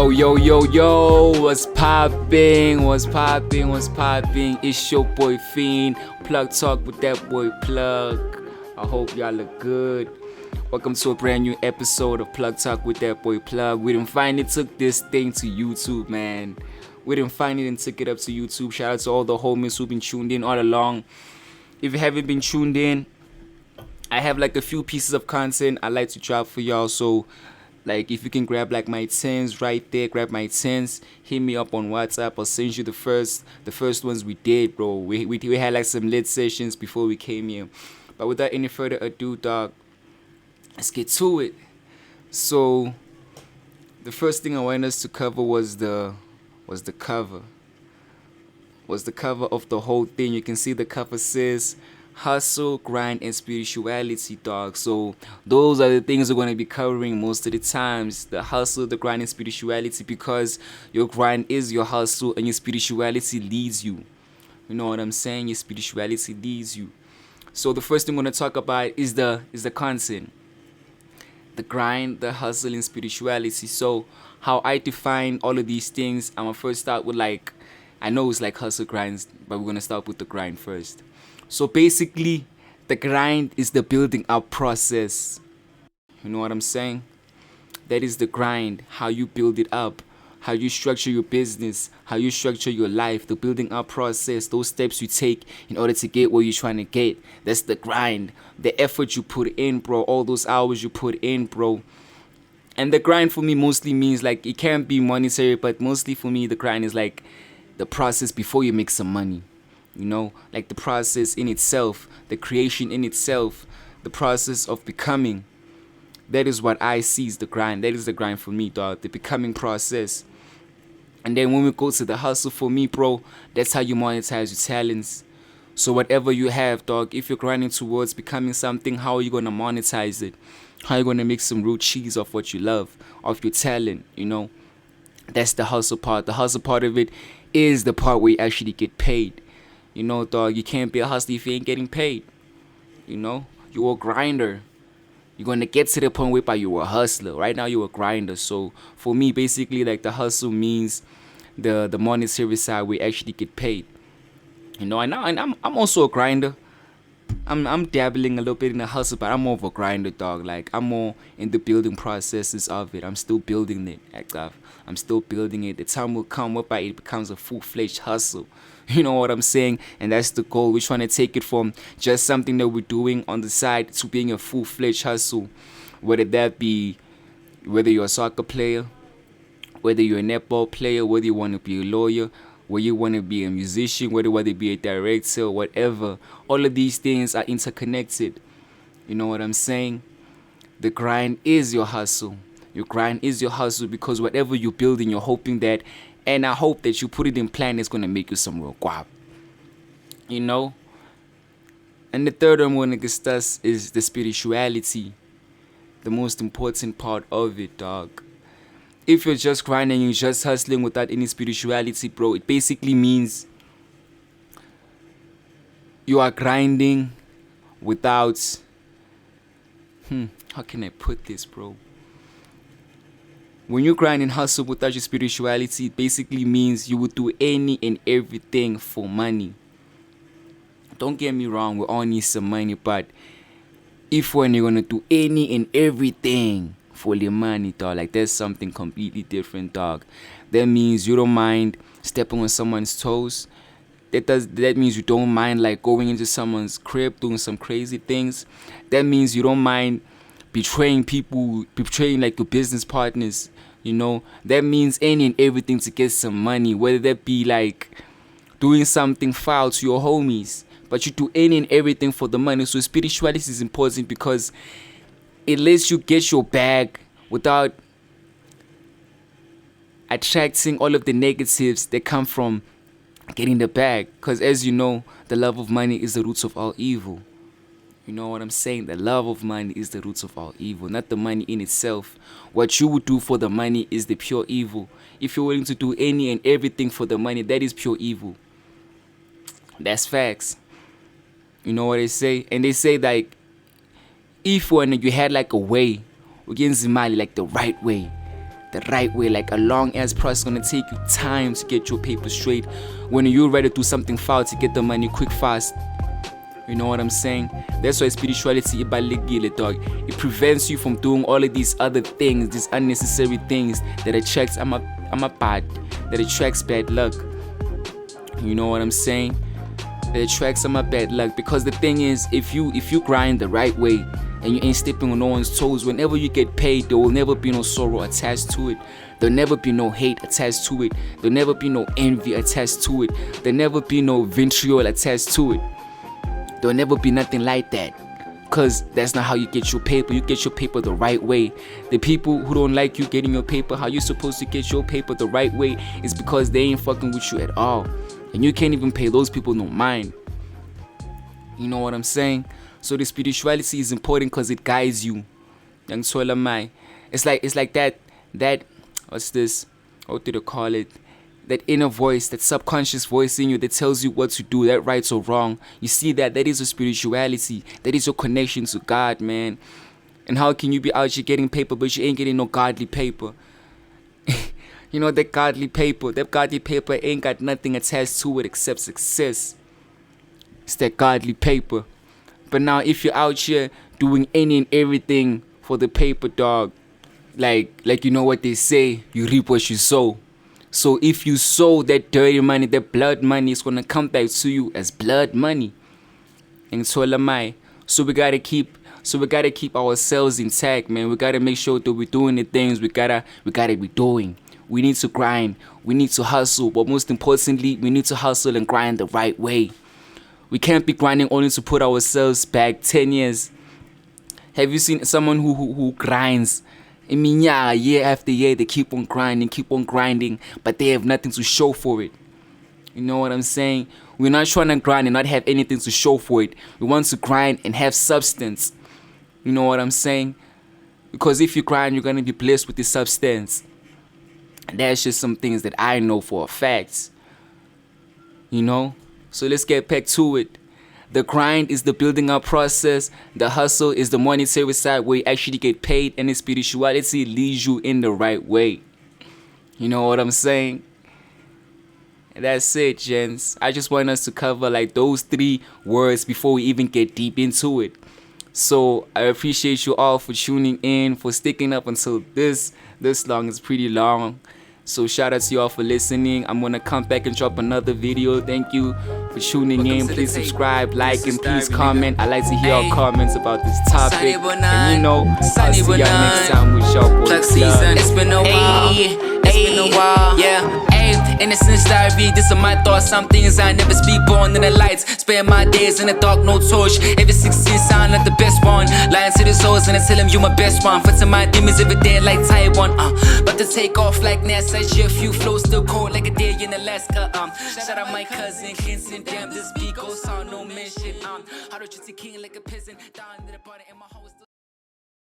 Yo, what's popping? It's your boy FiEND, Plug Talk with that boy Plug. I hope y'all look good. Welcome to a brand new episode of Plug Talk with that boy Plug. We done finally took this thing to YouTube, man. We done finally took it up to YouTube. Shout out to all the homies who've been tuned in all along. If you haven't been tuned in, I have like a few pieces of content I like to drop for y'all. So like if you can grab like my 10s right there, grab my 10s, hit me up on WhatsApp. I'll send you the first ones we did, bro. We had like some lit sessions before we came here. But without any further ado, dog, let's get to it. So the first thing I wanted us to cover was the cover. Was the cover of the whole thing. You can see the cover says Hustle, Grind, and Spirituality, dog. So those are the things we're going to be covering most of the times. The hustle, the grind, and spirituality, because your grind is your hustle and your spirituality leads you. You know what I'm saying? Your spirituality leads you. So the first thing I'm going to talk about is the content. The grind, the hustle, and spirituality. So how I define all of these things, I'm going to first start with like, I know it's like hustle grinds, but we're going to start with the grind first. So basically, the grind is the building up process. You know what I'm saying? That is the grind, how you build it up, how you structure your business, how you structure your life, the building up process, those steps you take in order to get where you're trying to get. That's the grind, the effort you put in, bro, all those hours you put in, bro. And the grind for me mostly means like, it can't be monetary, but mostly for me, the grind is like the process before you make some money. You know, like the process in itself, the creation in itself, the process of becoming. That is what I see as the grind. That is the grind for me, dog. The becoming process. And then when we go to the hustle for me, bro, that's how you monetize your talents. So whatever you have, dog, if you're grinding towards becoming something, how are you going to monetize it? How are you going to make some real cheese off what you love, off your talent, you know? That's the hustle part. The hustle part of it is the part where you actually get paid. You know, dog, you can't be a hustler if you ain't getting paid. You know, you're a grinder. You're going to get to the point where you're a hustler. Right now, you're a grinder. So, for me, basically, like, the hustle means the monetary side where you actually get paid. You know, and I'm also a grinder. I'm dabbling a little bit in the hustle, but I'm more of a grinder, dog. Like, I'm more in the building processes of it. I'm still building it. I'm still building it. The time will come whereby it becomes a full-fledged hustle. You know what I'm saying? And that's the goal. We're trying to take it from just something that we're doing on the side to being a full-fledged hustle. Whether you're a soccer player, whether you're a netball player, whether you want to be a lawyer, whether you want to be a musician, whether you be a director, whatever. All of these things are interconnected. You know what I'm saying? The grind is your hustle. Your grind is your hustle because whatever you're building, you're hoping that, and I hope that you put it in plan, it's going to make you some real guap. You know? And the third one we're going to discuss is the spirituality. The most important part of it, dog. If you're just grinding, you're just hustling without any spirituality, bro, it basically means you are grinding without... how can I put this, bro? When you grind and hustle without your spirituality, it basically means you would do any and everything for money. Don't get me wrong, we all need some money, but if when you're gonna do any and everything for the money, dog, like there's something completely different, dog. That means you don't mind stepping on someone's toes. That means you don't mind like going into someone's crib, doing some crazy things. That means you don't mind betraying people, betraying like your business partners, you know. That means any and everything to get some money, whether that be like doing something foul to your homies, but you do any and everything for the money. So spirituality is important because it lets you get your bag without attracting all of the negatives that come from getting the bag. Because as you know, the love of money is the root of all evil. You know what I'm saying? The love of money is the root of all evil, not the money in itself. What you would do for the money is the pure evil. If you're willing to do any and everything for the money, that is pure evil. That's facts. You know what they say? And they say like, if when you had like a way, against Mali, like the right way, the right way. Like a long ass process, gonna take you time to get your paper straight. When you're ready to do something foul to get the money quick, fast. You know what I'm saying? That's why spirituality ibalulekile, dog. It prevents you from doing all of these other things, these unnecessary things that attracts bad, that attracts bad luck. You know what I'm saying? That attracts bad luck. Because the thing is, if you grind the right way and you ain't stepping on no one's toes, whenever you get paid, there will never be no sorrow attached to it. There'll never be no hate attached to it. There'll never be no envy attached to it. There'll never be no vitriol attached to it. There'll never be nothing like that. Because that's not how you get your paper. You get your paper the right way. The people who don't like you getting your paper, how you're supposed to get your paper the right way, is because they ain't fucking with you at all. And you can't even pay those people no mind. You know what I'm saying? So the spirituality is important because it guides you. It's like that what's this? What do they call it? That inner voice, that subconscious voice in you that tells you what to do, that right or wrong. You see that is your spirituality. That is your connection to God, man. And how can you be out here getting paper but you ain't getting no godly paper? You know, that godly paper ain't got nothing attached to it except success. It's that godly paper. But now if you're out here doing any and everything for the paper, dog, like you know what they say, you reap what you sow. So if you sow that dirty money, that blood money, is gonna come back to you as blood money. And so am I. So we gotta keep ourselves intact, man. We gotta make sure that we're doing the things we gotta be doing. We need to grind. We need to hustle. But most importantly, we need to hustle and grind the right way. We can't be grinding only to put ourselves back 10 years. Have you seen someone who grinds? I mean, yeah, year after year, they keep on grinding, but they have nothing to show for it. You know what I'm saying? We're not trying to grind and not have anything to show for it. We want to grind and have substance. You know what I'm saying? Because if you grind, you're going to be blessed with the substance. And that's just some things that I know for a fact. You know? So let's get back to it. The grind is the building up process. The hustle is the monetary side where you actually get paid. And the spirituality leads you in the right way. You know what I'm saying? And that's it, gents. I just want us to cover like those 3 words before we even get deep into it. So I appreciate you all for tuning in, for sticking up until this long. It's pretty long. So shout out to y'all for listening. I'm gonna come back and drop another video. Thank you for tuning in. Please subscribe, like, and please comment. I like to hear your comments about this topic. And you know, I'll see y'all next time with y'all boy Plug. It's been a while. Yeah. Innocent diary, this are my thoughts. Some things I never speak, born in the lights. Spend my days in the dark, no torch. Every 16 sound like the best one. Lying to the souls and I tell them you my best one. For to my demons every day like Taiwan. But to take off like NASA, a few flows still cold like a day in Alaska. Shout out my cousin Henson. Damn, this beat goes on, no mention. How to treat the king like a peasant. Down in the bottom in my house.